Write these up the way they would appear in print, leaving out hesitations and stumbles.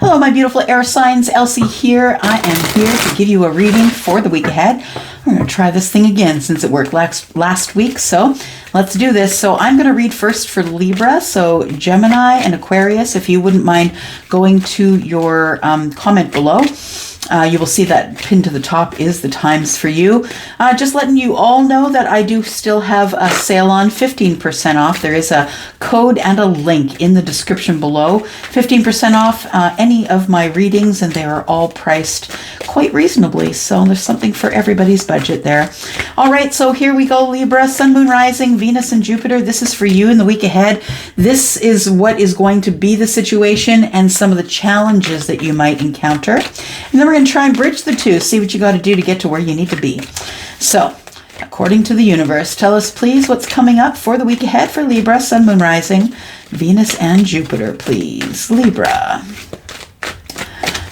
Hello, my beautiful air signs. Elsie here. I am here to give you a reading for the week ahead. I'm going to try this thing again since it worked last week. So let's do this. So I'm going to read first for Libra. So Gemini and Aquarius, if you wouldn't mind going to your comment below. You will see that pinned to the top is the times for you. Just letting you all know that I do still have a sale on 15% off. There is a code and a link in the description below. 15% off any of my readings, and they are all priced quite reasonably. So there's something for everybody's budget there. All right, so here we go, Libra. Sun, Moon, Rising, Venus, and Jupiter. This is for you in the week ahead. This is what is going to be the situation and some of the challenges that you might encounter. And then we're going to try and bridge the two, see what you got to do to get to where you need to be. So, according to the universe, tell us please what's coming up for the week ahead for Libra, Sun, Moon, Rising, Venus, and Jupiter, please. Libra.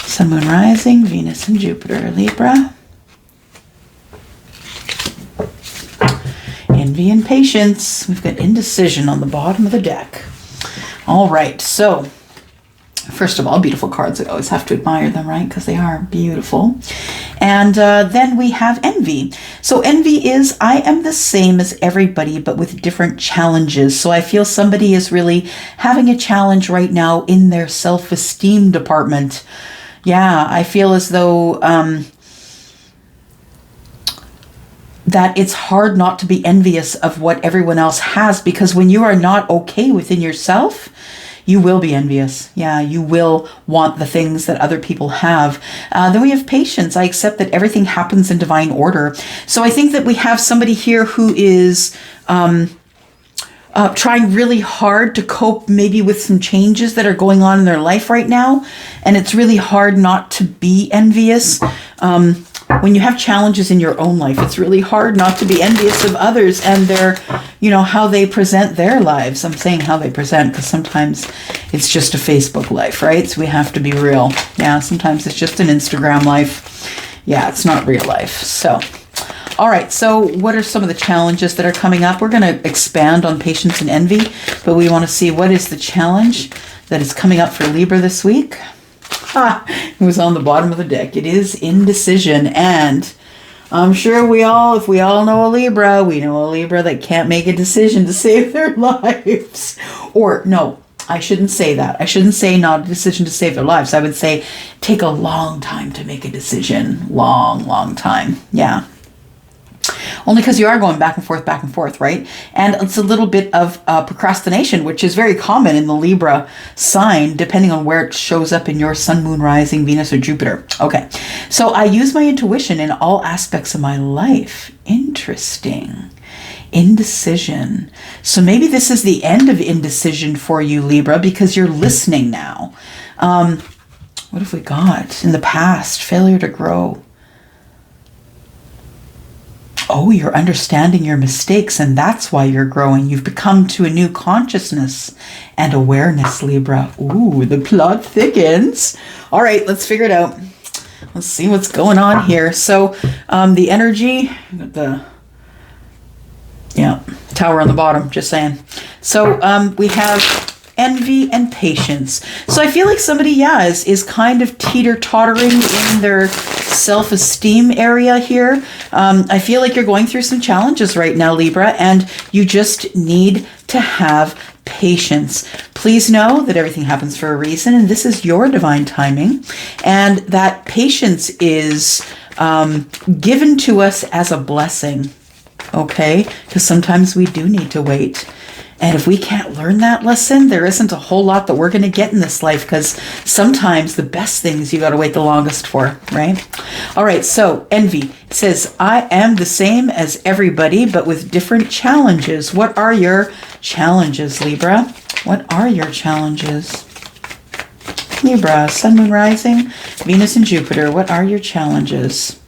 Sun, Moon, Rising, Venus, and Jupiter. Libra. Envy and patience. We've got indecision on the bottom of the deck. All right, so first of all, beautiful cards. I always have to admire them, right? Because they are beautiful. And then we have envy. So envy is, I am the same as everybody, but with different challenges. So I feel somebody is really having a challenge right now in their self-esteem department. Yeah, I feel as though that it's hard not to be envious of what everyone else has, because when you are not okay within yourself, you will be envious. Yeah, you will want the things that other people have. Then we have patience. I accept that everything happens in divine order. So I think that we have somebody here who is trying really hard to cope maybe with some changes that are going on in their life right now. And it's really hard not to be envious. When you have challenges in your own life, it's really hard not to be envious of others and their, how they present their lives. I'm saying how they present because sometimes it's just a Facebook life, right? So we have to be real. Yeah, sometimes it's just an Instagram life. Yeah, it's not real life. So, all right. So what are some of the challenges that are coming up? We're going to expand on patience and envy, but we want to see what is the challenge that is coming up for Libra this week. It was on the bottom of the deck. It is indecision. And I'm sure if we all know a Libra, we know a Libra that can't make a decision to save their lives. Or no, I shouldn't say that. I shouldn't say not a decision to save their lives. I would say take a long time to make a decision. Long time. Yeah. Only because you are going back and forth, right? And it's a little bit of procrastination, which is very common in the Libra sign, depending on where it shows up in your Sun, Moon, Rising, Venus, or Jupiter. Okay, so I use my intuition in all aspects of my life. Interesting. Indecision. So maybe this is the end of indecision for you, Libra, because you're listening now. What have we got? In the past, failure to grow. Oh, you're understanding your mistakes, and that's why you're growing. You've become to a new consciousness and awareness, Libra. Ooh, the plot thickens. All right, let's figure it out. Let's see what's going on here. So the energy, tower on the bottom, just saying. So we have envy and patience. So I feel like somebody, is kind of teeter-tottering in their self-esteem area here. I feel like you're going through some challenges right now, Libra, and you just need to have patience. Please know that everything happens for a reason, and this is your divine timing, and that patience is given to us as a blessing, okay? Because sometimes we do need to wait. And if we can't learn that lesson, there isn't a whole lot that we're going to get in this life, because sometimes the best things you got to wait the longest for, right? All right, so envy. It says, I am the same as everybody, but with different challenges. What are your challenges, Libra? What are your challenges? Libra, Sun, Moon, Rising, Venus, and Jupiter. What are your challenges?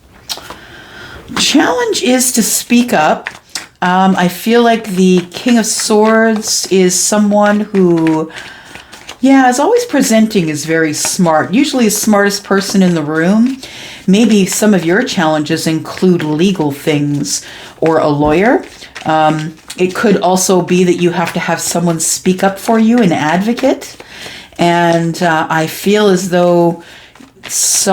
Challenge is to speak up. I feel like the King of Swords is someone who, is always presenting as very smart, usually the smartest person in the room. Maybe some of your challenges include legal things or a lawyer. It could also be that you have to have someone speak up for you, an advocate. And I feel as though there's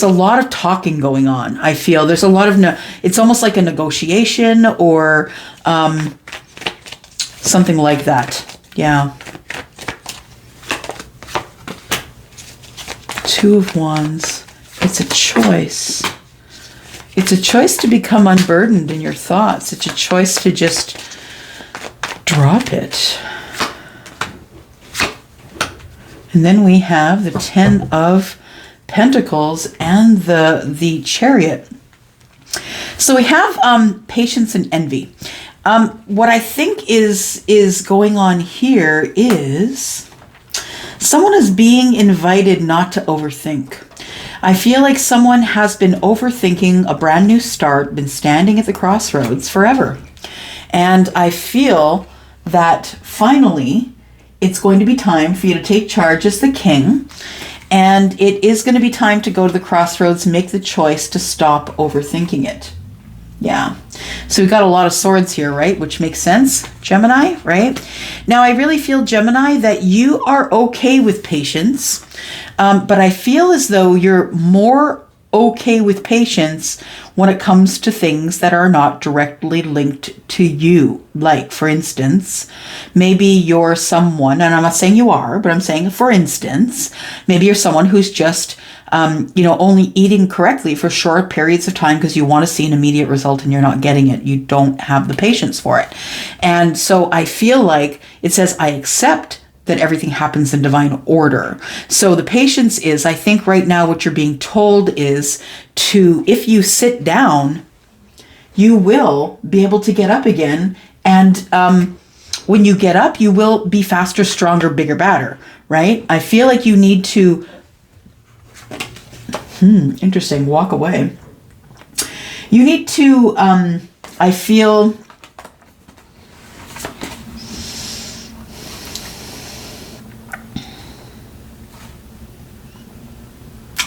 a lot of talking going on. I feel there's a lot of, it's almost like a negotiation or something like that. Yeah. Two of Wands. It's a choice. It's a choice to become unburdened in your thoughts. It's a choice to just drop it. And then we have the Ten of Pentacles and the Chariot. So we have patience and envy. What I think is going on here is someone is being invited not to overthink. I feel like someone has been overthinking a brand new start, been standing at the crossroads forever. And I feel that finally it's going to be time for you to take charge as the king. And it is going to be time to go to the crossroads, make the choice to stop overthinking it. Yeah. So we've got a lot of swords here, right? Which makes sense, Gemini, right? Now, I really feel, Gemini, that you are okay with patience, but I feel as though you're more okay with patience when it comes to things that are not directly linked to you. Like, for instance, maybe you're someone, and I'm not saying you are, but I'm saying, for instance, maybe you're someone who's just only eating correctly for short periods of time because you want to see an immediate result and you're not getting it. You don't have the patience for it. And so I feel like it says, I accept that everything happens in divine order. So the patience is, I think right now what you're being told is if you sit down, you will be able to get up again. And when you get up, you will be faster, stronger, bigger, badder, right? I feel like you need to interesting. Walk away. You need to, I feel,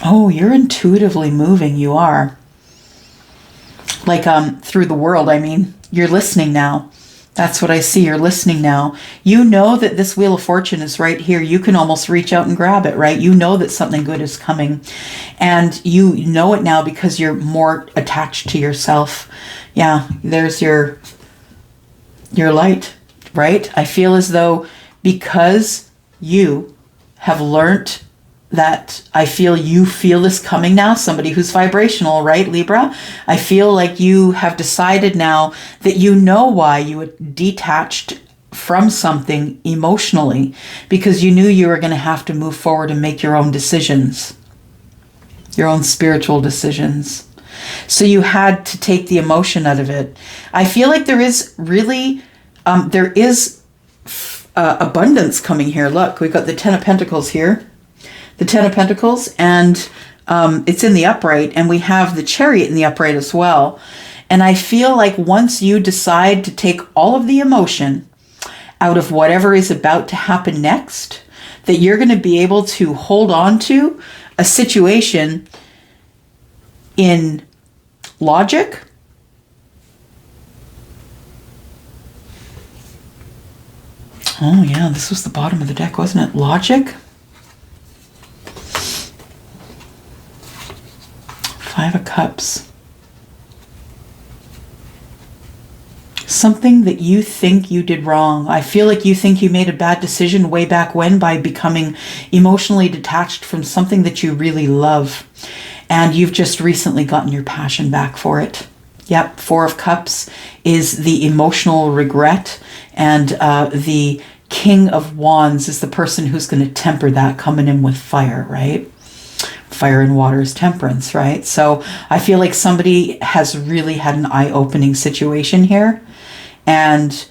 oh, you're intuitively moving. You are. Like, through the world. I mean, you're listening now. That's what I see. You're listening now. You know that this Wheel of Fortune is right here. You can almost reach out and grab it, right? You know that something good is coming. And you know it now because you're more attached to yourself. Yeah, there's your light, right? I feel as though because you have learnt that, I feel you feel this coming now, somebody who's vibrational, right, Libra? I feel like you have decided now that you know why you were detached from something emotionally, because you knew you were going to have to move forward and make your own decisions, your own spiritual decisions. So you had to take the emotion out of it. I feel like there is really, abundance coming here. Look, we've got the Ten of Pentacles here. The Ten of Pentacles, and it's in the upright, and we have the Chariot in the upright as well. And I feel like once you decide to take all of the emotion out of whatever is about to happen next, that you're going to be able to hold on to a situation in logic, oh yeah, this was the bottom of the deck, wasn't it? Logic. Five of Cups. Something that you think you did wrong. I feel like you think you made a bad decision way back when by becoming emotionally detached from something that you really love. And you've just recently gotten your passion back for it. Yep, Four of Cups is the emotional regret, and the King of Wands is the person who's going to temper that, coming in with fire, right? Fire and water is temperance, right? So I feel like somebody has really had an eye-opening situation here. And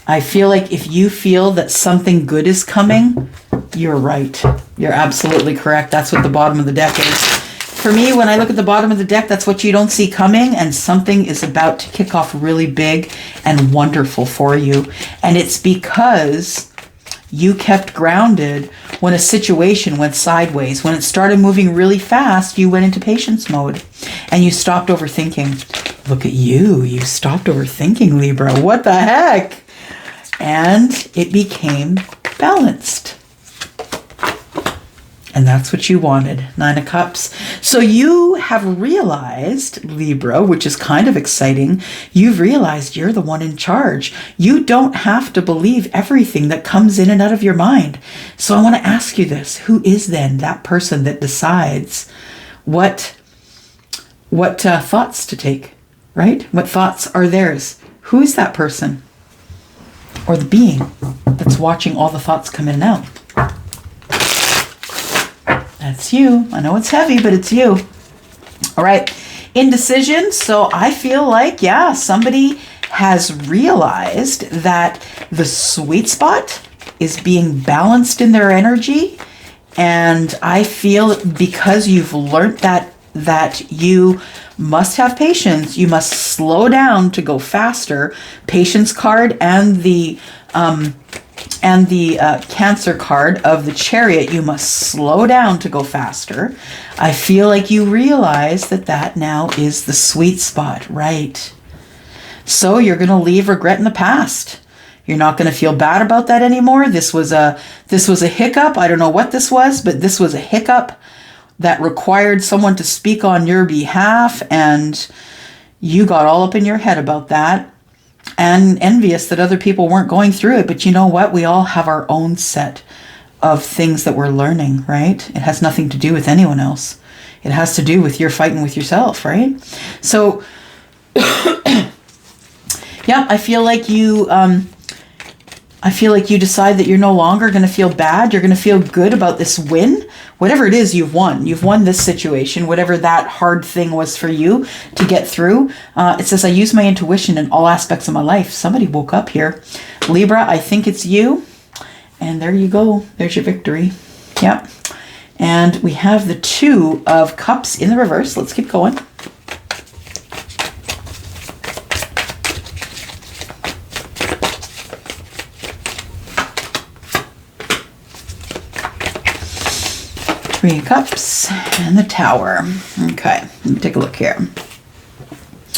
I feel like if you feel that something good is coming, you're right. You're absolutely correct. That's what the bottom of the deck is. For me, when I look at the bottom of the deck, that's what you don't see coming, and something is about to kick off really big and wonderful for you. And it's because you kept grounded when a situation went sideways. When it started moving really fast, you went into patience mode and you stopped overthinking. Look at you. You stopped overthinking, Libra. What the heck? and it became balanced. And that's what you wanted, 9 of Cups. So you have realized, Libra, which is kind of exciting, you've realized you're the one in charge. You don't have to believe everything that comes in and out of your mind. So I want to ask you this. Who is then that person that decides what thoughts to take, right? What thoughts are theirs? Who is that person? Or the being that's watching all the thoughts come in and out? That's you. I know it's heavy, but it's you. All right. Indecision. So I feel like, yeah, somebody has realized that the sweet spot is being balanced in their energy. And I feel because you've learned that you must have patience. You must slow down to go faster. Patience card and the Cancer card of the Chariot. You must slow down to go faster. I feel like you realize that now is the sweet spot, right? So you're going to leave regret in the past. You're not going to feel bad about that anymore. This was a hiccup. I don't know what this was, but this was a hiccup that required someone to speak on your behalf, and you got all up in your head about that and envious that other people weren't going through it. But you know what? We all have our own set of things that we're learning, right? It has nothing to do with anyone else. It has to do with your fighting with yourself, right? So, yeah, I feel like you decide that you're no longer going to feel bad. You're going to feel good about this win. Whatever it is you've won. You've won this situation, whatever that hard thing was for you to get through. It says, I use my intuition in all aspects of my life. Somebody woke up here. Libra, I think it's you. And there you go. There's your victory. Yep. And we have the 2 of Cups in the reverse. Let's keep going. Three of Cups and the Tower. Okay, let me take a look here.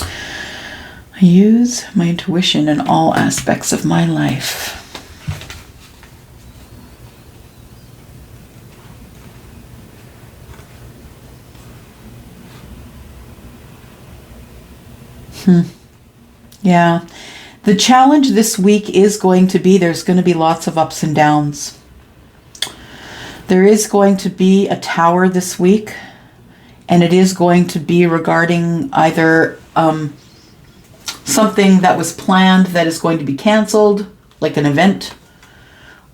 I use my intuition in all aspects of my life. Yeah. The challenge this week is going to be, there's going to be lots of ups and downs. There is going to be a Tower this week, and it is going to be regarding either something that was planned that is going to be canceled, like an event,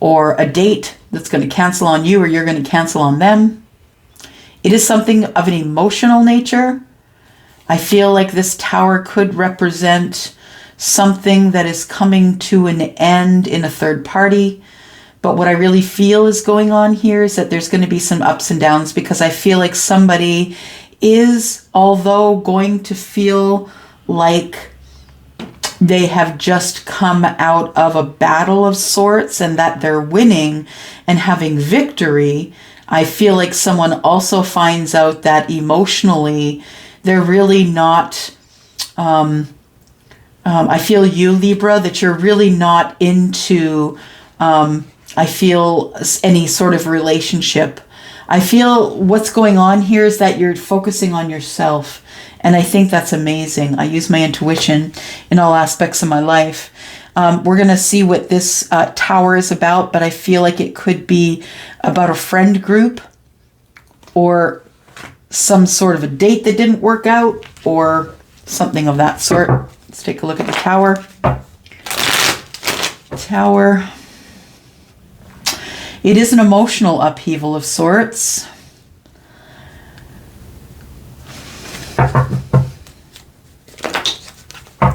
or a date that's going to cancel on you or you're going to cancel on them. It is something of an emotional nature. I feel like this Tower could represent something that is coming to an end in a third party. But what I really feel is going on here is that there's going to be some ups and downs, because I feel like somebody is, although going to feel like they have just come out of a battle of sorts and that they're winning and having victory, I feel like someone also finds out that emotionally they're really not, I feel you, Libra, that you're really not into, I feel any sort of relationship. I feel what's going on here is that you're focusing on yourself. And I think that's amazing. I use my intuition in all aspects of my life. We're going to see what this Tower is about, but I feel like it could be about a friend group or some sort of a date that didn't work out or something of that sort. Let's take a look at the Tower. Tower. It is an emotional upheaval of sorts.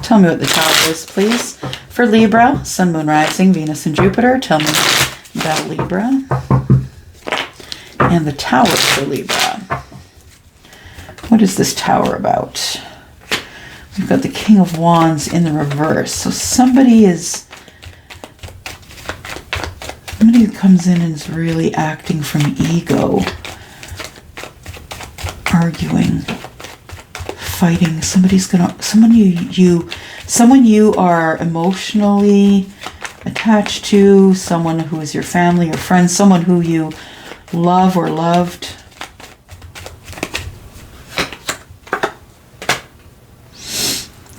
Tell me what the Tower is, please. For Libra, Sun, Moon, Rising, Venus, and Jupiter. Tell me about Libra. And the Tower for Libra. What is this Tower about? We've got the King of Wands in the reverse. So somebody who comes in and is really acting from ego, arguing, fighting. Someone you are emotionally attached to, someone who is your family or friend, someone who you love or loved.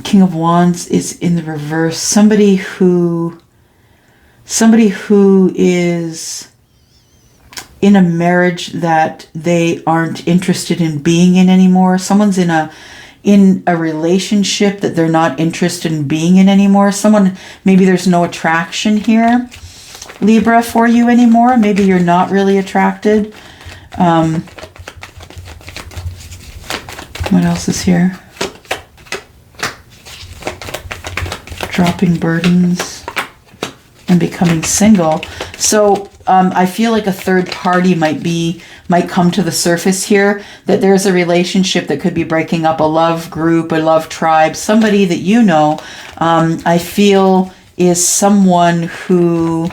King of Wands is in the reverse. Somebody who is in a marriage that they aren't interested in being in anymore. Someone's in a relationship that they're not interested in being in anymore. Someone, maybe there's no attraction here, Libra, for you anymore. Maybe you're not really attracted. What else is here? Dropping burdens and becoming single. So I feel like a third party might come to the surface here, that there's a relationship that could be breaking up, a love group, a love tribe, somebody that you know, I feel is someone who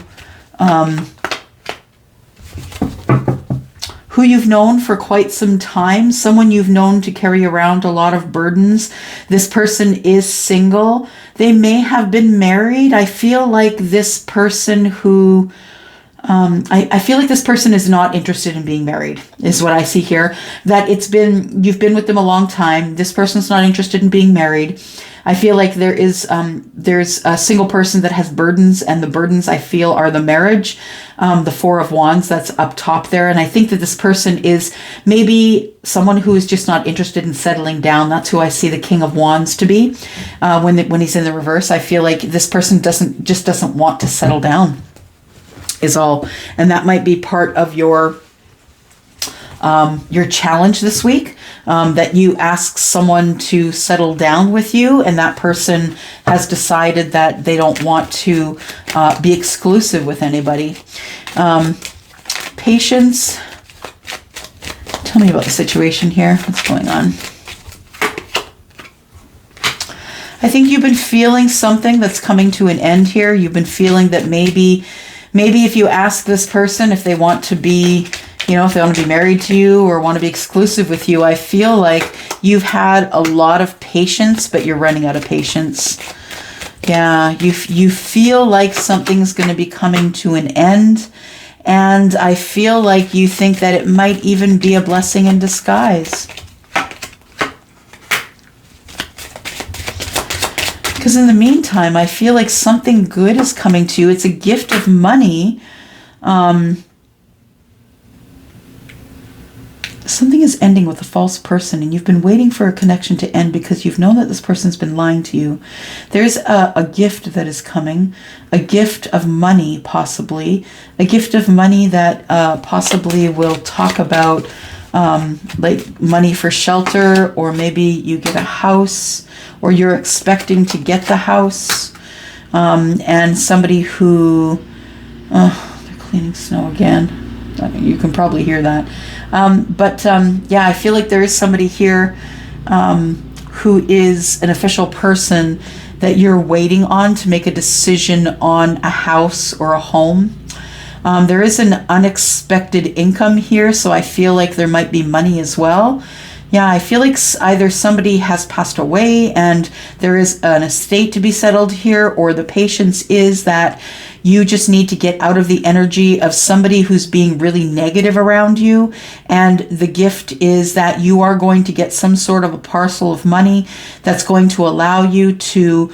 you've known for quite some time, someone you've known to carry around a lot of burdens. This person is single. They may have been married. I feel like this person who, I feel like this person is not interested in being married, is what I see here. That you've been with them a long time. This person's not interested in being married. I feel like there's a single person that has burdens, and the burdens I feel are the marriage, the Four of Wands that's up top there. And I think that this person is maybe someone who is just not interested in settling down. That's who I see the King of Wands to be. When he's in the reverse, I feel like this person doesn't want to settle down, is all. And that might be part of your challenge this week, that you ask someone to settle down with you, and that person has decided that they don't want to be exclusive with anybody. Patience. Tell me about the situation here. What's going on? I think you've been feeling something that's coming to an end here. You've been feeling that maybe if you ask this person if they want to be, if they want to be married to you or want to be exclusive with you, I feel like you've had a lot of patience, but you're running out of patience. Yeah, you feel like something's going to be coming to an end, and I feel like you think that it might even be a blessing in disguise. Because in the meantime, I feel like something good is coming to you. It's a gift of money. Something is ending with a false person, and you've been waiting for a connection to end because you've known that this person's been lying to you. There's a gift that is coming, a gift of money, possibly, a gift of money that possibly will talk about like money for shelter, or maybe you get a house, or you're expecting to get the house, and somebody who, they're cleaning snow again. You can probably hear that. Yeah, I feel like there is somebody here who is an official person that you're waiting on to make a decision on a house or a home. There is an unexpected income here, so I feel like there might be money as well. Yeah, I feel like either somebody has passed away and there is an estate to be settled here, or the patience is that you just need to get out of the energy of somebody who's being really negative around you. And the gift is that you are going to get some sort of a parcel of money that's going to allow you to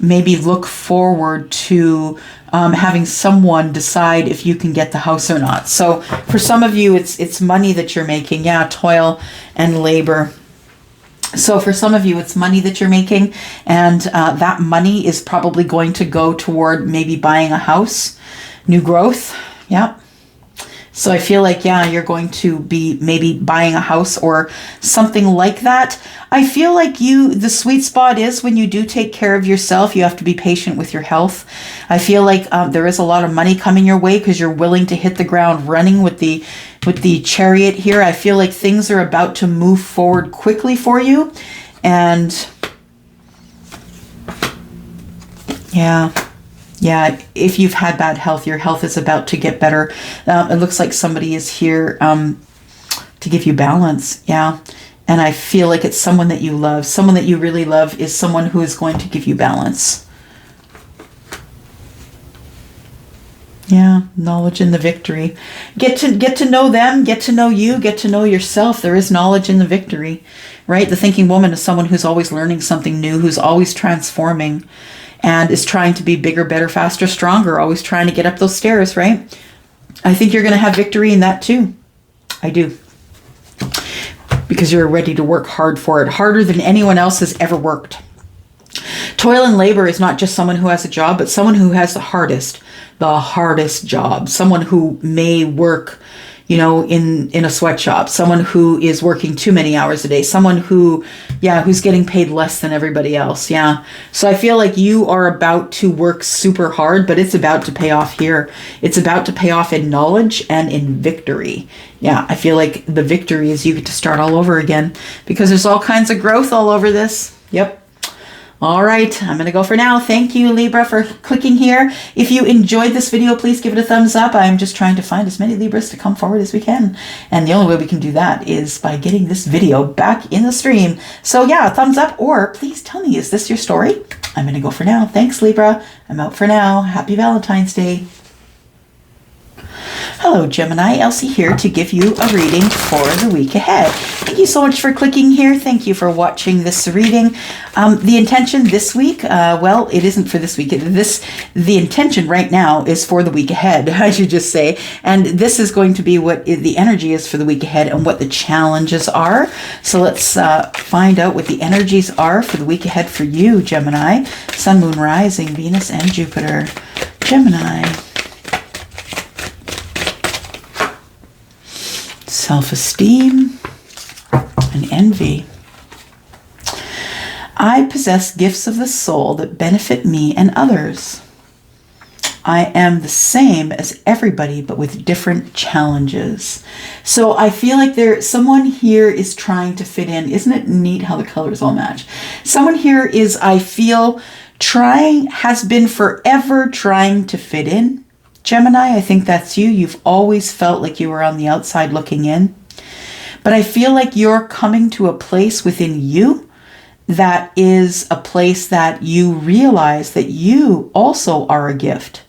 maybe look forward to having someone decide if you can get the house or not. So for some of you, it's money that you're making. Yeah, toil and labor. So for some of you, it's money that you're making, and that money is probably going to go toward maybe buying a house, new growth. Yeah. So I feel like, yeah, you're going to be maybe buying a house or something like that. I feel like the sweet spot is when you do take care of yourself, you have to be patient with your health. I feel like there is a lot of money coming your way because you're willing to hit the ground running with the Chariot here. I feel like things are about to move forward quickly for you. And yeah, if you've had bad health, your health is about to get better. It looks like somebody is here to give you balance. Yeah. And I feel like it's someone that you love. Someone that you really love is someone who is going to give you balance. Yeah, knowledge in the victory. Get to know them, get to know you, get to know yourself. There is knowledge in the victory, right? The thinking woman is someone who's always learning something new, who's always transforming, and is trying to be bigger, better, faster, stronger, always trying to get up those stairs, right? I think you're going to have victory in that too. I do. Because you're ready to work hard for it, harder than anyone else has ever worked. Toil and labor is not just someone who has a job, but someone who has the hardest job. Someone who may work, in a sweatshop. Someone who is working too many hours a day. Someone who's getting paid less than everybody else. Yeah. So I feel like you are about to work super hard, but it's about to pay off here. It's about to pay off in knowledge and in victory. Yeah. I feel like the victory is you get to start all over again, because there's all kinds of growth all over this. Yep. All right, I'm going to go for now. Thank you, Libra, for clicking here. If you enjoyed this video, please give it a thumbs up. I'm just trying to find as many Libras to come forward as we can. And the only way we can do that is by getting this video back in the stream. So yeah, thumbs up, or please tell me, is this your story? I'm going to go for now. Thanks, Libra. I'm out for now. Happy Valentine's Day. Hello, Gemini. Elsie here to give you a reading for the week ahead. Thank you so much for clicking here. Thank you for watching this reading. The intention this week, well, it isn't for this week. The intention right now is for the week ahead, I should just say. And this is going to be what the energy is for the week ahead and what the challenges are. So let's find out what the energies are for the week ahead for you, Gemini. Sun, Moon, Rising, Venus, and Jupiter. Gemini. Self-esteem and envy. I possess gifts of the soul that benefit me and others. I am the same as everybody, but with different challenges. So I feel like someone here is trying to fit in. Isn't it neat how the colors all match? Someone here is, I feel, has been forever trying to fit in. Gemini, I think that's you. You've always felt like you were on the outside looking in. But I feel like you're coming to a place within you that is a place that you realize that you also are a gift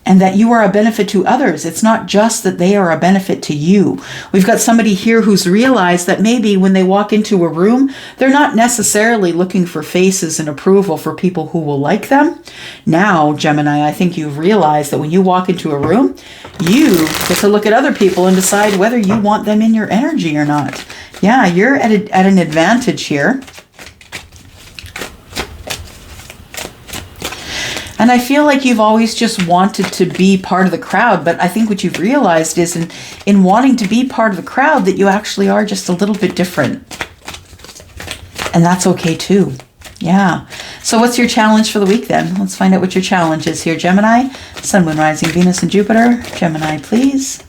and that you are a benefit to others. It's not just that they are a benefit to you. We've got somebody here who's realized that maybe when they walk into a room, they're not necessarily looking for faces and approval for people who will like them. Now, Gemini, I think you've realized that when you walk into a room, you get to look at other people and decide whether you want them in your energy or not. Yeah, you're at an advantage here. And I feel like you've always just wanted to be part of the crowd, but I think what you've realized is in wanting to be part of the crowd that you actually are just a little bit different. And that's okay too. Yeah. So what's your challenge for the week then? Let's find out what your challenge is here, Gemini. Sun, Moon, Rising, Venus, and Jupiter. Gemini, please.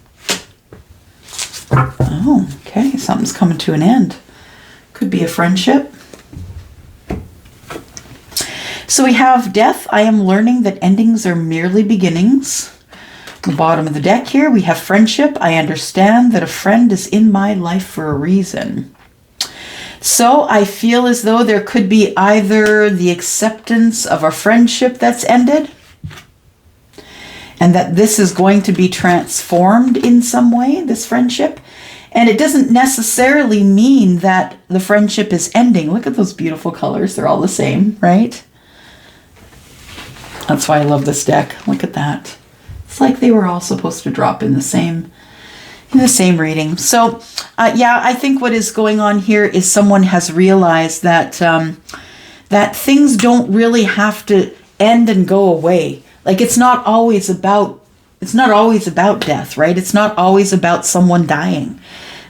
Oh, okay. Something's coming to an end. Could be a friendship. So we have death. I am learning that endings are merely beginnings. The bottom of the deck here, we have friendship. I understand that a friend is in my life for a reason. So I feel as though there could be either the acceptance of a friendship that's ended and that this is going to be transformed in some way, this friendship. And it doesn't necessarily mean that the friendship is ending. Look at those beautiful colors. They're all the same, right? That's why I love this deck. Look at that. It's like they were all supposed to drop in the same reading. So, yeah, I think what is going on here is someone has realized that that things don't really have to end and go away. Like it's not always about death, right? It's not always about someone dying.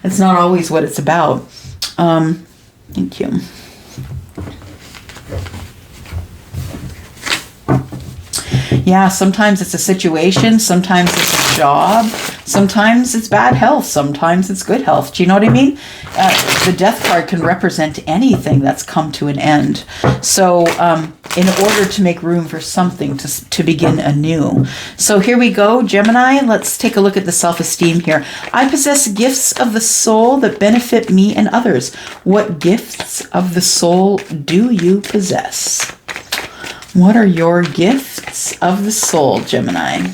It's not always what it's about. Thank you. Yeah, sometimes it's a situation, sometimes it's a job, sometimes it's bad health, sometimes it's good health. Do you know what I mean? The death card can represent anything that's come to an end. So in order to make room for something to begin anew. So here we go, Gemini. Let's take a look at the self-esteem here. I possess gifts of the soul that benefit me and others. What gifts of the soul do you possess? What are your gifts of the soul, Gemini?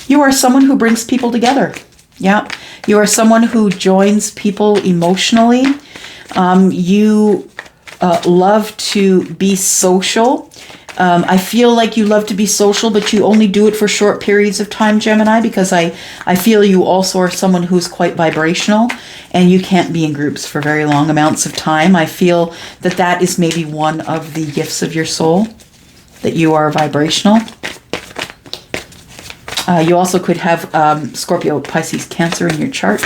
You are someone who brings people together. Yeah. You are someone who joins people emotionally. You love to be social. I feel like you love to be social, but you only do it for short periods of time, Gemini, because I feel you also are someone who's quite vibrational, and you can't be in groups for very long amounts of time. I feel that that is maybe one of the gifts of your soul, that you are vibrational. You also could have Scorpio, Pisces, Cancer in your chart.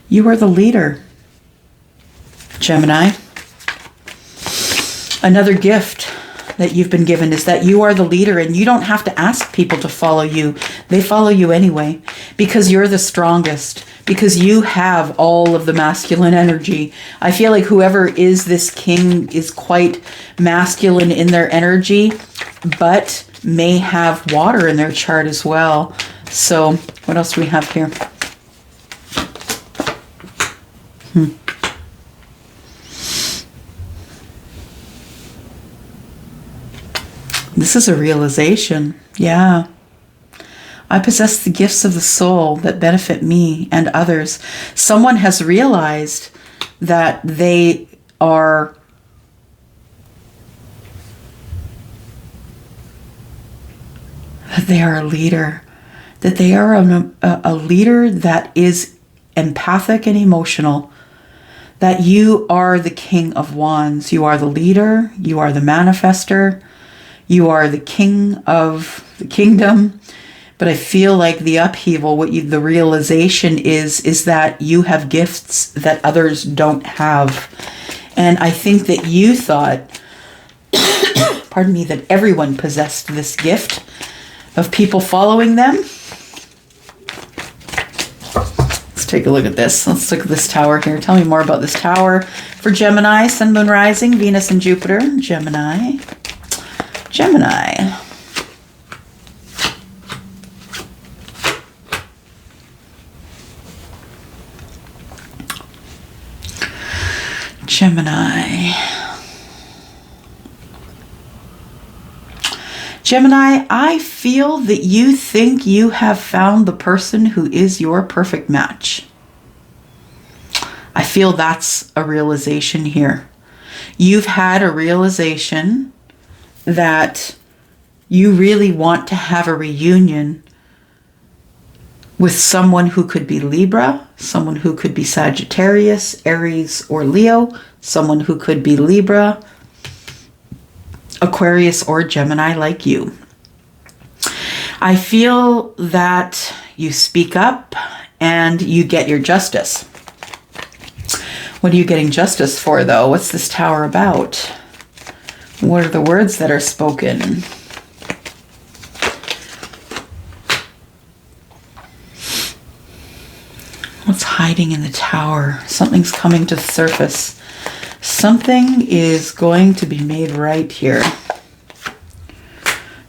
You are the leader, Gemini. Another gift that you've been given is that you are the leader, and you don't have to ask people to follow you. They follow you anyway, because you're the strongest, because you have all of the masculine energy. I feel like whoever is this king is quite masculine in their energy, but may have water in their chart as well. So what else do we have here? This is a realization. Yeah. I possess the gifts of the soul that benefit me and others. Someone has realized that they are a leader, that they are a leader that is empathic and emotional, that you are the King of Wands. You are the leader. You are the manifester. You are the king of the kingdom. But I feel like the upheaval, the realization is that you have gifts that others don't have. And I think that you thought, pardon me, that everyone possessed this gift of people following them. Let's take a look at this. Let's look at this tower here. Tell me more about this tower for Gemini, Sun, Moon, Rising, Venus, and Jupiter. Gemini. Gemini. Gemini. Gemini, I feel that you think you have found the person who is your perfect match. I feel that's a realization here. You've had a realization that you really want to have a reunion with someone who could be Libra, someone who could be Sagittarius, Aries, or Leo, someone who could be Libra, Aquarius, or Gemini like you. I feel that you speak up and you get your justice. What are you getting justice for, though? What's this tower about? What are the words that are spoken? What's hiding in the tower? Something's coming to the surface. Something is going to be made right here.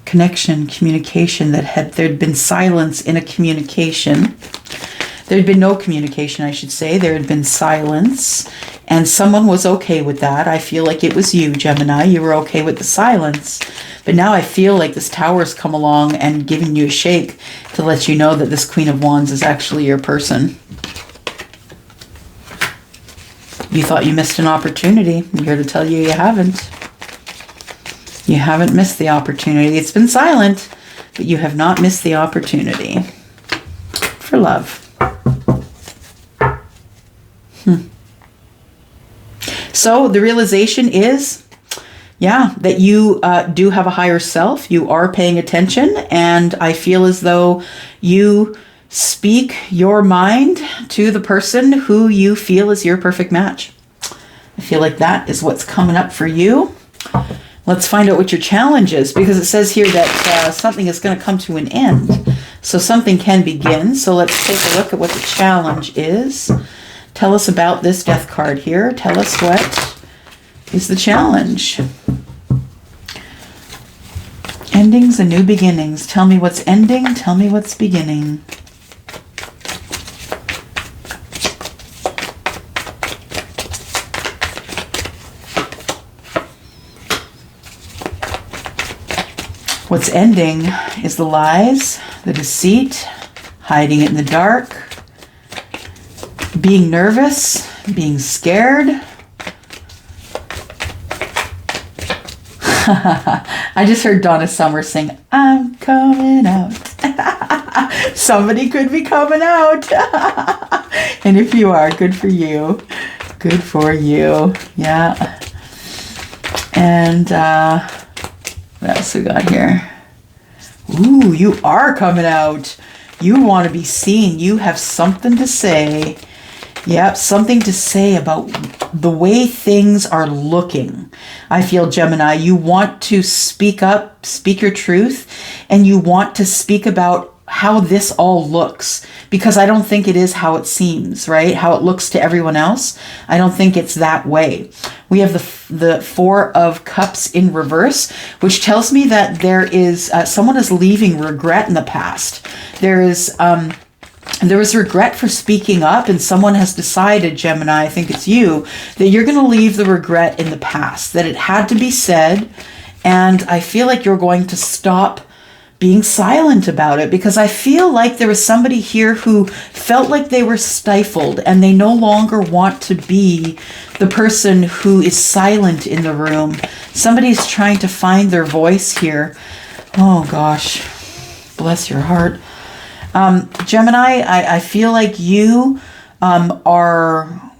Connection, communication, there'd been silence in a communication. There'd been no communication, I should say. There had been silence, and someone was okay with that. I feel like it was you, Gemini. You were okay with the silence. But now I feel like this tower's come along and giving you a shake to let you know that this Queen of Wands is actually your person. You thought you missed an opportunity. I'm here to tell you you haven't. You haven't missed the opportunity. It's been silent, but you have not missed the opportunity for love. So the realization is, yeah, that you do have a higher self. You are paying attention, and I feel as though you speak your mind to the person who you feel is your perfect match. I feel like that is what's coming up for you. Let's find out what your challenge is, because it says here that something is going to come to an end. So something can begin. So let's take a look at what the challenge is. Tell us about this death card here. Tell us what is the challenge. Endings and new beginnings. Tell me what's ending. Tell me what's beginning. What's ending is the lies, the deceit, hiding it in the dark, being nervous, being scared. I just heard Donna Summer sing, I'm coming out. Somebody could be coming out. And if you are, good for you. Good for you. Yeah. And what else we got here? Ooh, you are coming out. You want to be seen. You have something to say. Yep, something to say about the way things are looking. I feel, Gemini, you want to speak up, speak your truth, and you want to speak about how this all looks, because I don't think it is how it seems, right? How it looks to everyone else. I don't think it's that way. We have the Four of Cups in reverse, which tells me that there is someone is leaving regret in the past. There was regret for speaking up, and someone has decided, Gemini, I think it's you, that you're going to leave the regret in the past, that it had to be said, and I feel like you're going to stop being silent about it, because I feel like there was somebody here who felt like they were stifled and they no longer want to be the person who is silent in the room. Somebody's trying to find their voice here. Oh gosh, bless your heart. Gemini, I feel like you are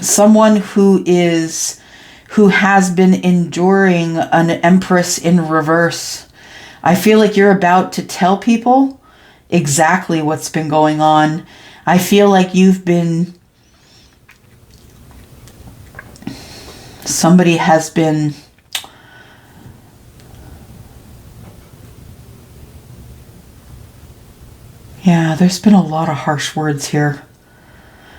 someone who has been enduring an Empress in reverse. I feel like you're about to tell people exactly what's been going on. I feel like somebody has been there's been a lot of harsh words here.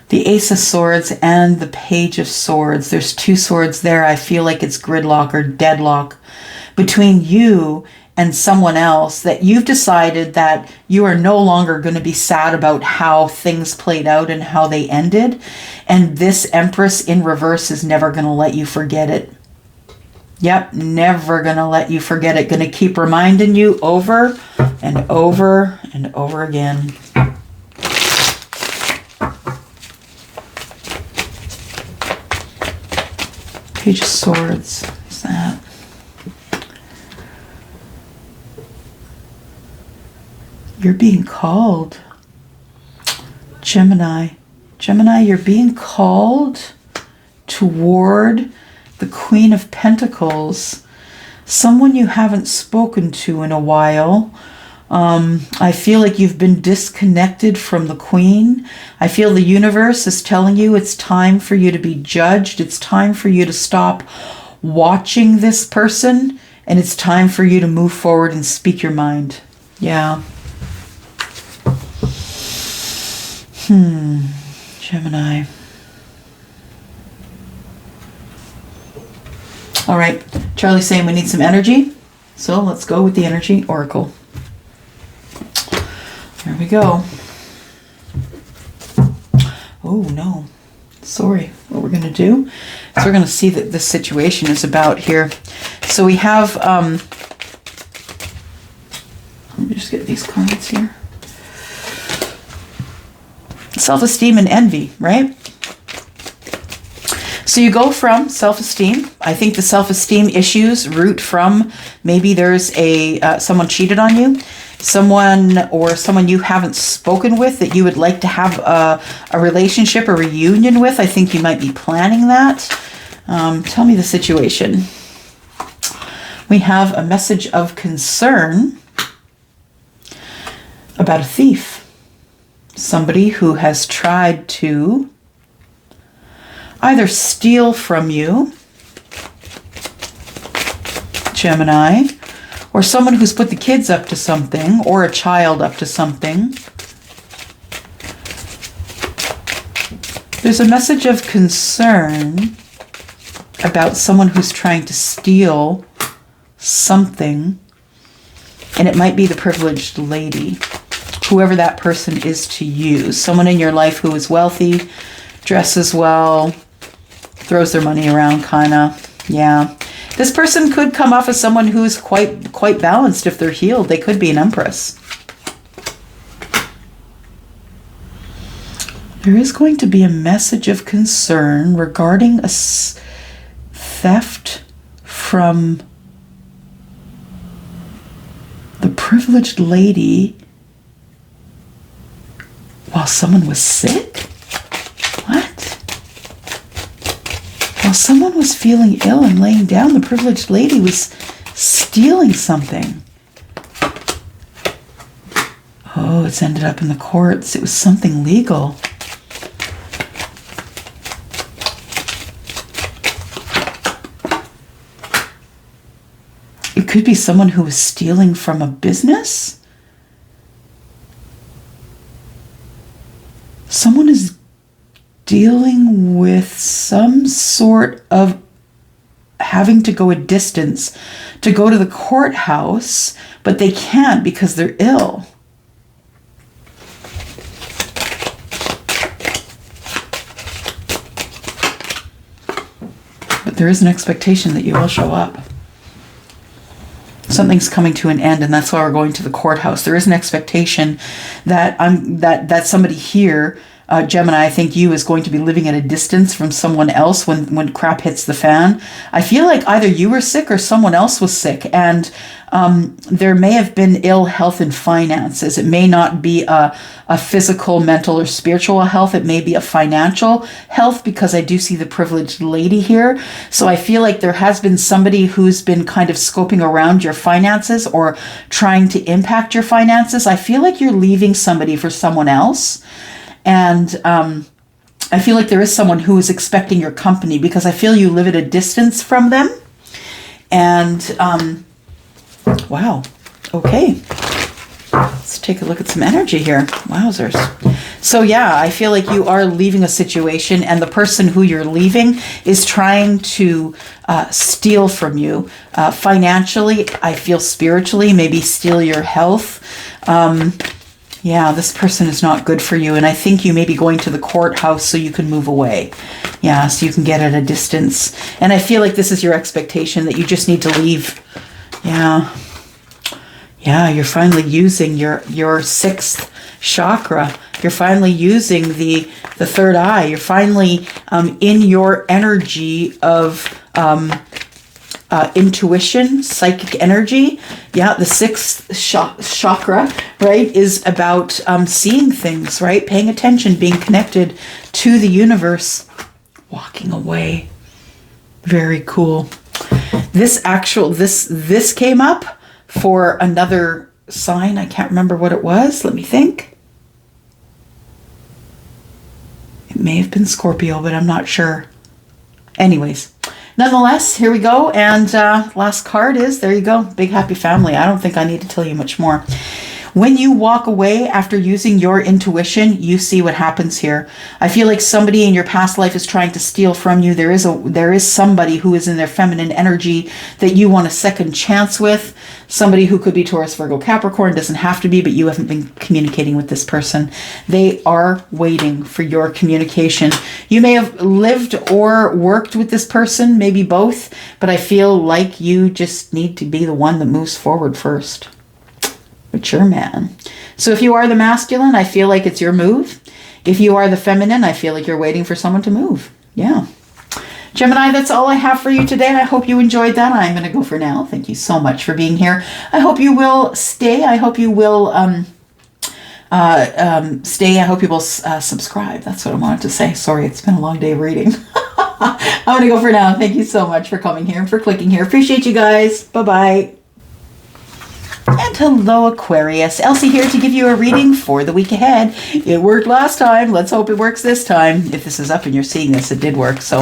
The Ace of Swords and the Page of Swords. There's two swords there. I feel like it's gridlock or deadlock between you and someone else, that you've decided that you are no longer going to be sad about how things played out and how they ended. And this Empress in reverse is never going to let you forget it. Yep, never going to let you forget it. Going to keep reminding you over and over and over again. Page of Swords. What's that? You're being called. Gemini. Gemini, you're being called toward the Queen of Pentacles. Someone you haven't spoken to in a while. I feel like you've been disconnected from the Queen. I feel the universe is telling you it's time for you to be judged. It's time for you to stop watching this person. And it's time for you to move forward and speak your mind. Yeah. Gemini. All right. Charlie's saying we need some energy. So let's go with the energy oracle. There we go. Oh, no. Sorry. What we're going to do is we're going to see that this situation is about here. So we have, let me just get these cards here. Self-esteem and envy, right? So you go from self-esteem. I think the self-esteem issues root from maybe there's someone cheated on you, someone you haven't spoken with that you would like to have a relationship, a reunion with. I think you might be planning that. Tell me the situation. We have a message of concern about a thief. Somebody who has tried to either steal from you, Gemini, or someone who's put the kids up to something, or a child up to something. There's a message of concern about someone who's trying to steal something, and it might be the privileged lady, whoever that person is to you. Someone in your life who is wealthy, dresses well, throws their money around, kind of. Yeah. This person could come off as someone who's quite balanced if they're healed. They could be an Empress. There is going to be a message of concern regarding a theft from the privileged lady while someone was sick? What? While someone was feeling ill and laying down, the privileged lady was stealing something. Oh, it's ended up in the courts. It was something legal. It could be someone who was stealing from a business. Someone is dealing with some sort of having to go a distance to go to the courthouse, but they can't because they're ill. But there is an expectation that you will show up. Something's coming to an end, and that's why we're going to the courthouse. There is an expectation that that somebody here, Gemini, I think you, is going to be living at a distance from someone else when crap hits the fan. I feel like either you were sick or someone else was sick, and there may have been ill health and finances. It may not be a physical, mental, or spiritual health. It may be a financial health, because I do see the privileged lady here. So I feel like there has been somebody who's been kind of scoping around your finances or trying to impact your finances. I feel like you're leaving somebody for someone else. And I feel like there is someone who is expecting your company, because I feel you live at a distance from them. And wow. Okay. Let's take a look at some energy here. Wowzers. So yeah, I feel like you are leaving a situation, and the person who you're leaving is trying to steal from you financially. I feel spiritually, maybe steal your health. Yeah, this person is not good for you, and I think you may be going to the courthouse so you can move away. Yeah, so you can get at a distance. And I feel like this is your expectation, that you just need to leave. Yeah. Yeah, you're finally using your sixth chakra. You're finally using the third eye. You're finally in your energy of intuition, psychic energy. Yeah, the sixth chakra, right, is about seeing things, right? Paying attention, being connected to the universe, walking away. Very cool. This came up for another sign. I can't remember what it was. Let me think. It may have been Scorpio, but I'm not sure. Anyways, nonetheless, here we go. And last card is, there you go, big happy family. I don't think I need to tell you much more. When you walk away after using your intuition, you see what happens here. I feel like somebody in your past life is trying to steal from you. There is somebody who is in their feminine energy that you want a second chance with. Somebody who could be Taurus, Virgo, Capricorn, doesn't have to be, but you haven't been communicating with this person. They are waiting for your communication. You may have lived or worked with this person, maybe both, but I feel like you just need to be the one that moves forward first. Mature man. So if you are the masculine, I feel like it's your move. If you are the feminine, I feel like you're waiting for someone to move. Yeah. Gemini, that's all I have for you today. I hope you enjoyed that. I'm going to go for now. Thank you so much for being here. I hope you will stay. I hope you will stay. I hope you will subscribe. That's what I wanted to say. Sorry, it's been a long day of reading. I'm going to go for now. Thank you so much for coming here and for clicking here. Appreciate you guys. Bye-bye. And hello, Aquarius. Elsie here to give you a reading for the week ahead. It worked last time. Let's hope it works this time. If this is up and you're seeing this, it did work, so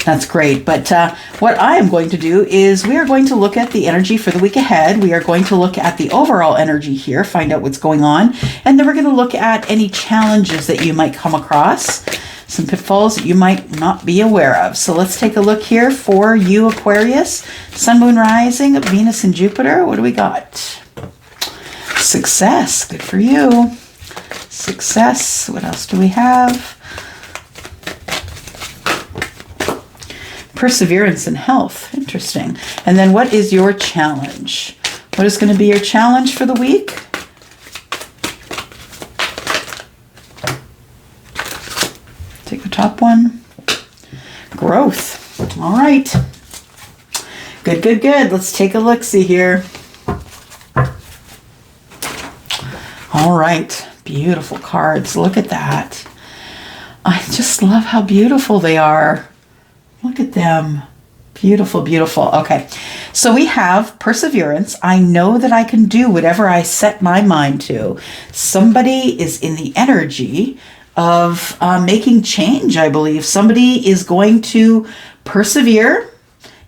that's great. But what I am going to do is we are going to look at the energy for the week ahead. We are going to look at the overall energy here, find out what's going on, and then we're going to look at any challenges that you might come across, some pitfalls that you might not be aware of. So let's take a look here for you, Aquarius. Sun, Moon, Rising, Venus, and Jupiter. What do we got? Success. Good for you. Success. What else do we have? Perseverance and health. Interesting. And then what is your challenge? What is going to be your challenge for the week? Take the top one. Growth. All right. Good, good, good. Let's take a look-see here. All right. Beautiful cards. Look at that. I just love how beautiful they are. Look at them. Beautiful, beautiful. Okay. So we have perseverance. I know that I can do whatever I set my mind to. Somebody is in the energy of making change, I believe. Somebody is going to persevere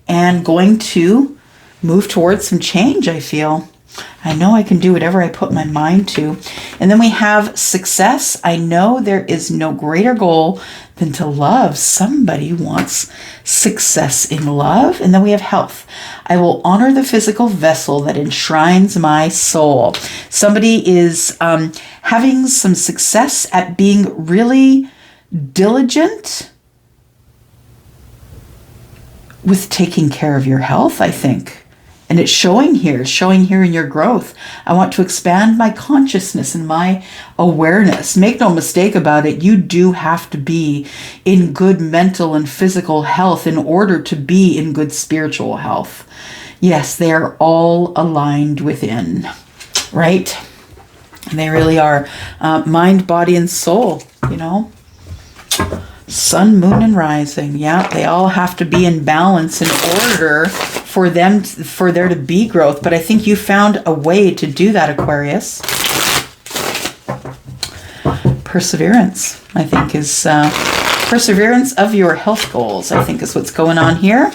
and going to move towards some change, I feel. I know I can do whatever I put my mind to. And then we have success. I know there is no greater goal than to love. Somebody wants success in love. And then we have health. I will honor the physical vessel that enshrines my soul. Somebody is having some success at being really diligent with taking care of your health, I think. And it's showing here in your growth. I want to expand my consciousness and my awareness. Make no mistake about it, you do have to be in good mental and physical health in order to be in good spiritual health. Yes, they are all aligned within, right? They really are. Mind, body, and soul, you know. Sun, moon, and rising. Yeah, they all have to be in balance in order for there to be growth. But I think you found a way to do that, Aquarius. Perseverance, I think, is perseverance of your health goals, I think is what's going on here.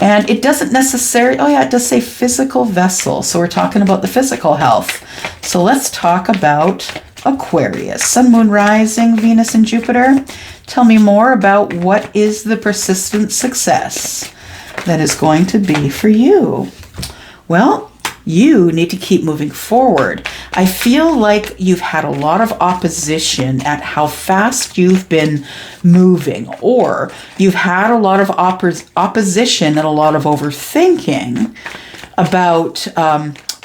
And it doesn't necessarily, oh yeah, it does say physical vessel. So we're talking about the physical health. So let's talk about Aquarius, Sun, Moon, Rising, Venus, and Jupiter. Tell me more about what is the persistent success that is going to be for you. Well, you need to keep moving forward. I feel like you've had a lot of opposition at how fast you've been moving, or you've had a lot of opposition and a lot of overthinking about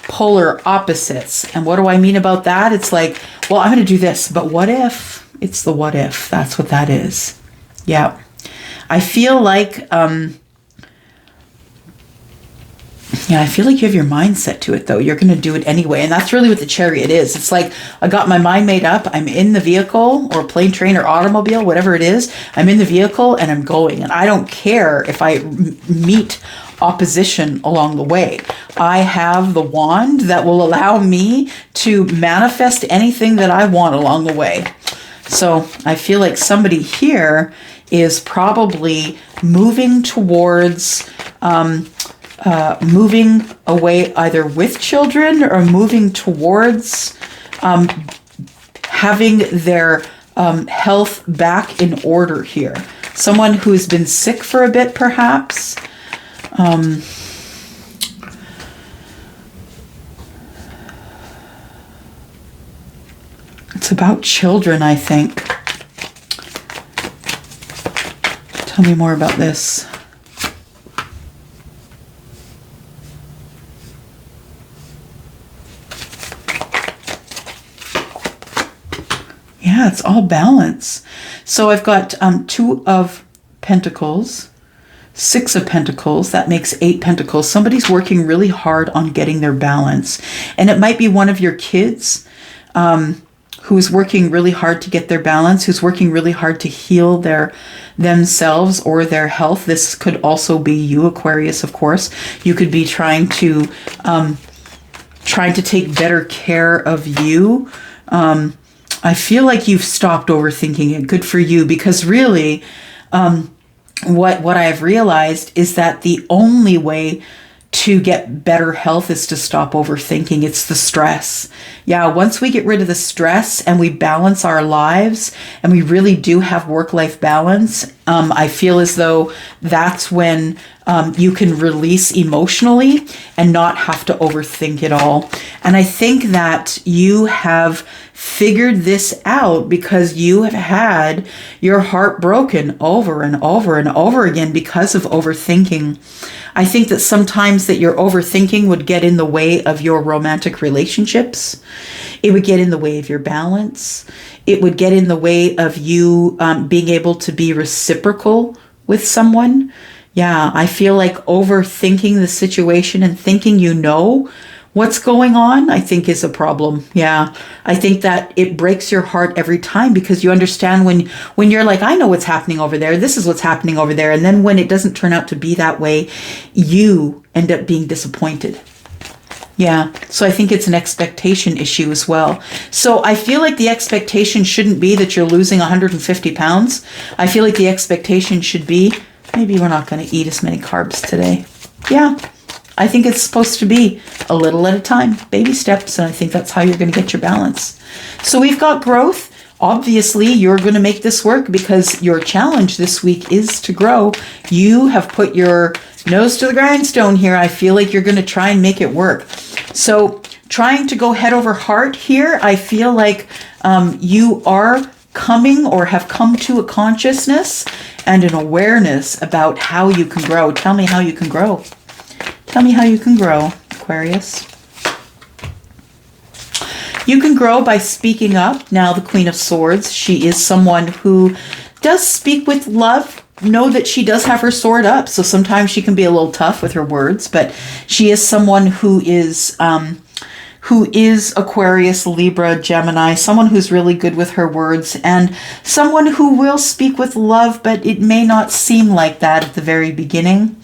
polar opposites. And what do I mean about that? It's like, well, I'm going to do this, but what if? It's the what if. That's what that is. Yeah. I feel like, I feel like you have your mind set to it, though. You're going to do it anyway. And that's really what the Chariot is. It's like, I got my mind made up. I'm in the vehicle or plane, train, or automobile, whatever it is. I'm in the vehicle and I'm going. And I don't care if I meet opposition along the way. I have the wand that will allow me to manifest anything that I want along the way. So I feel like somebody here is probably moving towards moving away either with children or moving towards having their health back in order here. Someone who's been sick for a bit, perhaps. It's about children, I think. Tell me more about this. Yeah, it's all balance. So I've got 2 of Pentacles, 6 of Pentacles. That makes 8 Pentacles. Somebody's working really hard on getting their balance. And it might be one of your kids who's working really hard to get their balance, who's working really hard to heal themselves or their health. This could also be you, Aquarius, of course. You could be trying to take better care of you. I feel like you've stopped overthinking it. Good for you, because really what I've realized is that the only way to get better health is to stop overthinking. It's the stress. Yeah, once we get rid of the stress and we balance our lives and we really do have work-life balance, I feel as though that's when you can release emotionally and not have to overthink it all. And I think that you have figured this out because you have had your heart broken over and over and over again because of overthinking. I think that sometimes that your overthinking would get in the way of your romantic relationships. It would get in the way of your balance. It would get in the way of you being able to be reciprocal with someone. Yeah, I feel like overthinking the situation and thinking you know what's going on, I think is a problem. Yeah, I think that it breaks your heart every time because you understand when you're like, I know what's happening over there. This is what's happening over there. And then when it doesn't turn out to be that way, you end up being disappointed. Yeah, so I think it's an expectation issue as well. So I feel like the expectation shouldn't be that you're losing 150 pounds. I feel like the expectation should be, maybe we're not going to eat as many carbs today. Yeah, I think it's supposed to be a little at a time, baby steps, and I think that's how you're going to get your balance. So we've got growth. Obviously, you're going to make this work because your challenge this week is to grow. You have put your nose to the grindstone here. I feel like you're going to try and make it work. So trying to go head over heart here, I feel like you are coming or have come to a consciousness and an awareness about how you can grow. Tell me how you can grow. Tell me how you can grow, Aquarius. You can grow by speaking up. Now, the Queen of Swords, she is someone who does speak with love. Know that she does have her sword up, so sometimes she can be a little tough with her words, but she is someone who is Aquarius, Libra, Gemini, someone who's really good with her words, and someone who will speak with love, but it may not seem like that at the very beginning.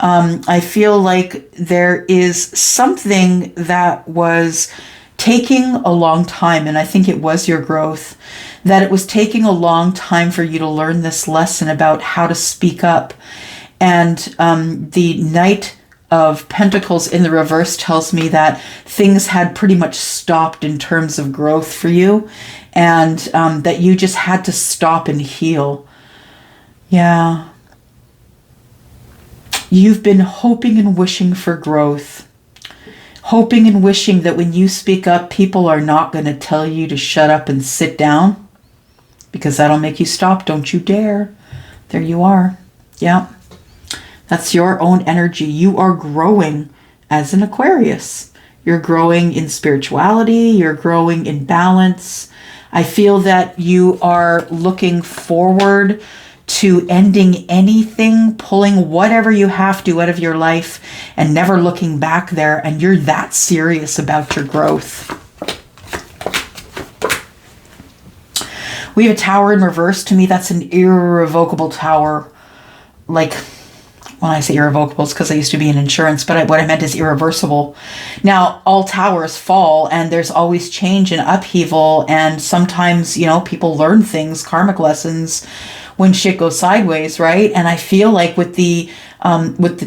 I feel like there is something that was taking a long time, and I think it was your growth, that it was taking a long time for you to learn this lesson about how to speak up. And the Knight of Pentacles in the reverse tells me that things had pretty much stopped in terms of growth for you, and that you just had to stop and heal. Yeah. You've been hoping and wishing for growth. Hoping and wishing that when you speak up, people are not going to tell you to shut up and sit down, because that'll make you stop. Don't you dare. There you are. Yeah. That's your own energy. You are growing as an Aquarius. You're growing in spirituality. You're growing in balance. I feel that you are looking forward to ending anything, pulling whatever you have to out of your life and never looking back there. And you're that serious about your growth. We have a tower in reverse. To me, that's an irrevocable tower. Like, when I say irrevocable, it's because I used to be in insurance, but what I meant is irreversible. Now, all towers fall, and there's always change and upheaval, and sometimes, you know, people learn things, karmic lessons, when shit goes sideways, right? And I feel like with the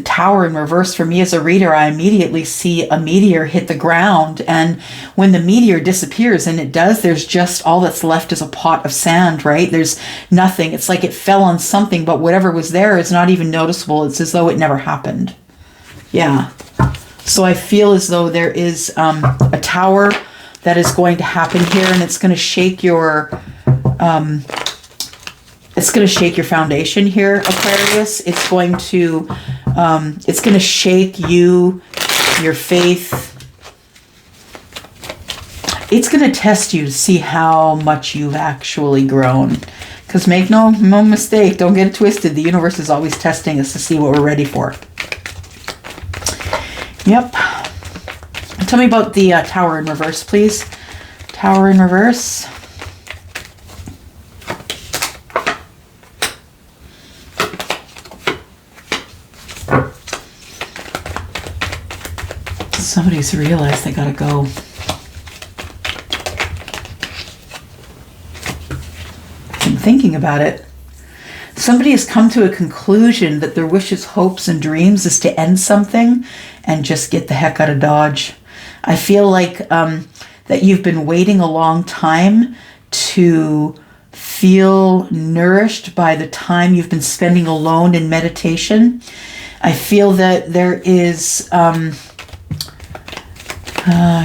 tower in reverse, for me as a reader, I immediately see a meteor hit the ground. And when the meteor disappears, and it does, there's just all that's left is a pot of sand, right? There's nothing. It's like it fell on something, but whatever was there is not even noticeable. It's as though it never happened. Yeah. So I feel as though there is a tower that is going to happen here, and it's going to shake your... it's going to shake your foundation here, Aquarius. It's going to shake you, your faith. It's going to test you to see how much you've actually grown. Because make no mistake, don't get it twisted. The universe is always testing us to see what we're ready for. Yep. Tell me about the tower in reverse, please. Tower in reverse. Somebody's realized they gotta go. I'm thinking about it. somebody has come to a conclusion that their wishes, hopes, and dreams is to end something and just get the heck out of Dodge. I feel like that you've been waiting a long time to feel nourished by the time you've been spending alone in meditation. I feel that there is,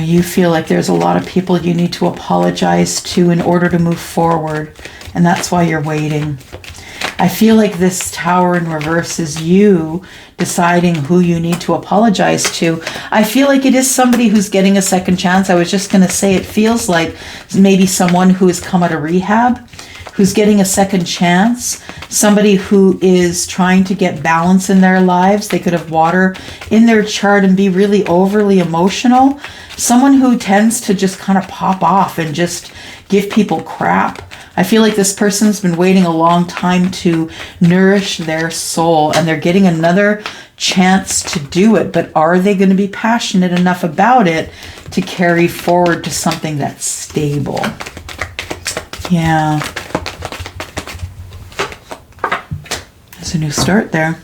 you feel like there's a lot of people you need to apologize to in order to move forward, and that's why you're waiting. I feel like this Tower in reverse is you deciding who you need to apologize to. I feel like it is somebody who's getting a second chance. I was just going to say, it feels like maybe someone who has come out of rehab, who's getting a second chance, somebody who is trying to get balance in their lives. They could have water in their chart and be really overly emotional. Someone who tends to just kind of pop off and just give people crap. I feel like this person's been waiting a long time to nourish their soul, and they're getting another chance to do it. But are they going to be passionate enough about it to carry forward to something that's stable? Yeah. There's a new start there.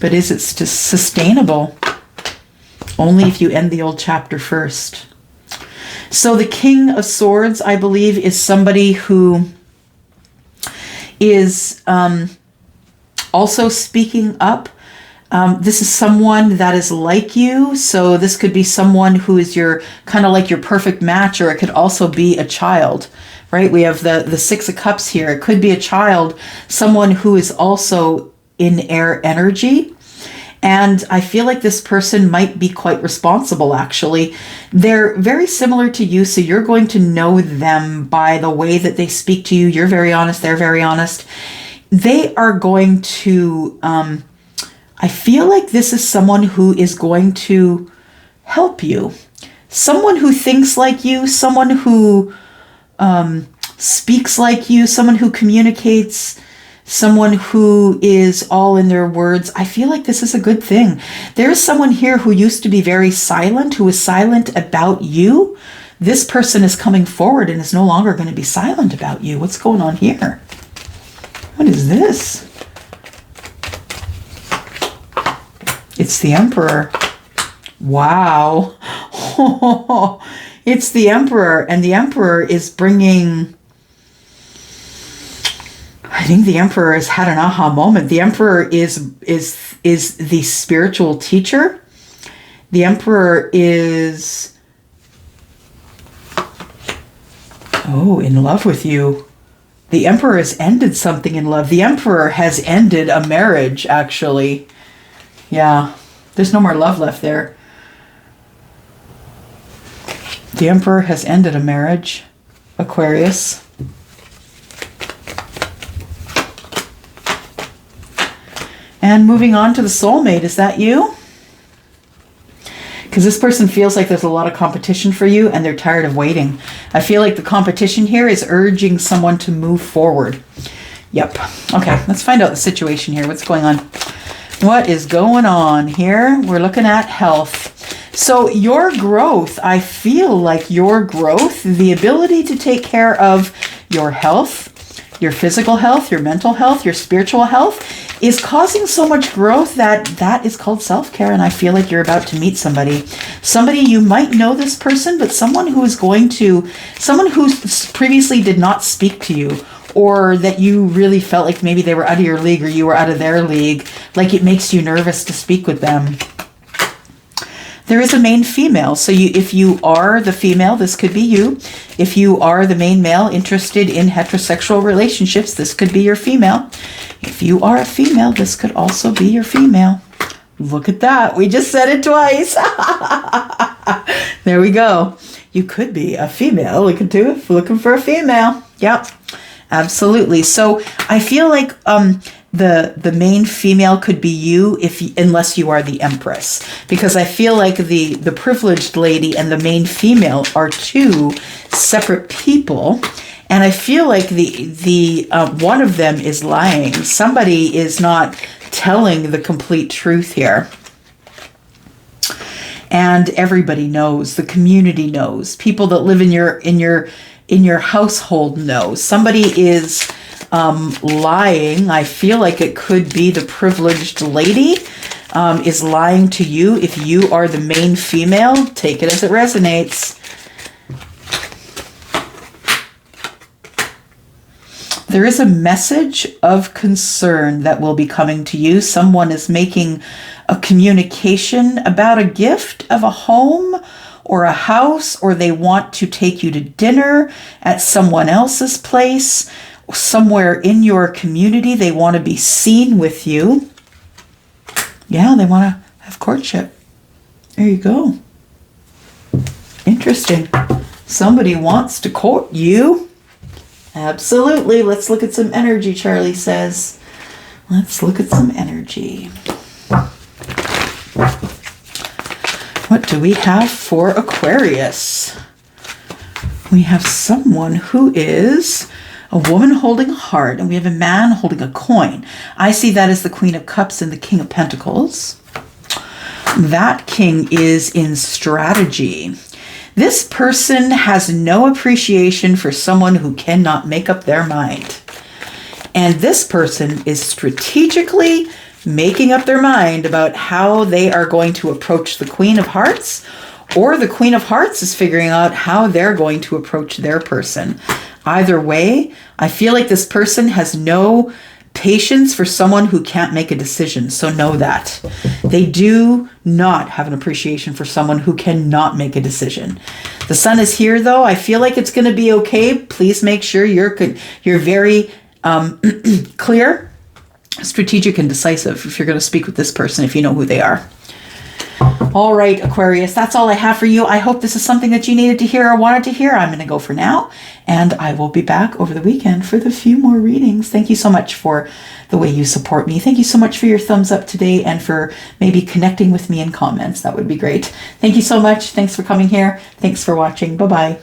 But is it sustainable? Only if you end the old chapter first. So the King of Swords, I believe, is somebody who is also speaking up. This is someone that is like you. So this could be someone who is your kind of like your perfect match, or it could also be a child, right? We have the Six of Cups here. It could be a child, someone who is also in air energy. And I feel like this person might be quite responsible, actually. They're very similar to you, so you're going to know them by the way that they speak to you. You're very honest, they're very honest. They are going to, I feel like this is someone who is going to help you. Someone who thinks like you, someone who speaks like you, someone who communicates, someone who is all in their words. I feel like this is a good thing. There's someone here who used to be very silent, who was silent about you. This person is coming forward and is no longer going to be silent about you. What's going on here? What is this? It's the Emperor. Wow. It's the Emperor, and the Emperor is bringing... I think the Emperor has had an aha moment. The Emperor is the spiritual teacher. The Emperor is, in love with you. The Emperor has ended something in love. The Emperor has ended a marriage, actually. Yeah, there's no more love left there. The Emperor has ended a marriage, Aquarius. And moving on to the soulmate, is that you? Because this person feels like there's a lot of competition for you and they're tired of waiting. I feel like the competition here is urging someone to move forward. Yep. Okay, let's find out the situation here. What's going on? What is going on here? We're looking at health. So your growth, I feel like your growth, the ability to take care of your health, your physical health, your mental health, your spiritual health, is causing so much growth that is called self-care. And I feel like you're about to meet somebody. Somebody, you might know this person, but someone who previously did not speak to you, or that you really felt like maybe they were out of your league or you were out of their league, like it makes you nervous to speak with them. There is a main female. So if you are the female, this could be you. If you are the main male interested in heterosexual relationships, this could be your female. If you are a female, this could also be your female. Look at that. We just said it twice. There we go. You could be a female. Looking for a female. Yep, absolutely. So I feel like the main female could be you unless you are the Empress, because I feel like the privileged lady and the main female are two separate people, and I feel like the one of them is lying. Somebody is not telling the complete truth here. And everybody knows, the community knows, people that live in your household know. Somebody is lying. I feel like it could be the privileged lady is lying to you. If you are the main female, take it as it resonates. There is a message of concern that will be coming to you. Someone is making a communication about a gift of a home or a house, or they want to take you to dinner at someone else's place, somewhere in your community. They want to be seen with you. Yeah, they want to have courtship. There you go. Interesting. Somebody wants to court you. Absolutely. Let's look at some energy, Charlie says. Let's look at some energy. What do we have for Aquarius? We have someone who is a woman holding a heart, and we have a man holding a coin. I see that as the Queen of Cups and the King of Pentacles. That king is in strategy. This person has no appreciation for someone who cannot make up their mind. And this person is strategically making up their mind about how they are going to approach the Queen of Hearts, or the Queen of Hearts is figuring out how they're going to approach their person. Either way, I feel like this person has no patience for someone who can't make a decision. So know that. They do not have an appreciation for someone who cannot make a decision. The sun is here, though. I feel like it's going to be okay. Please make sure you're very clear, strategic, and decisive if you're going to speak with this person, if you know who they are. All right, Aquarius, that's all I have for you. I hope this is something that you needed to hear or wanted to hear. I'm going to go for now, and I will be back over the weekend for the few more readings. Thank you so much for the way you support me. Thank you so much for your thumbs up today and for maybe connecting with me in comments. That would be great. Thank you so much. Thanks for coming here. Thanks for watching. Bye-bye.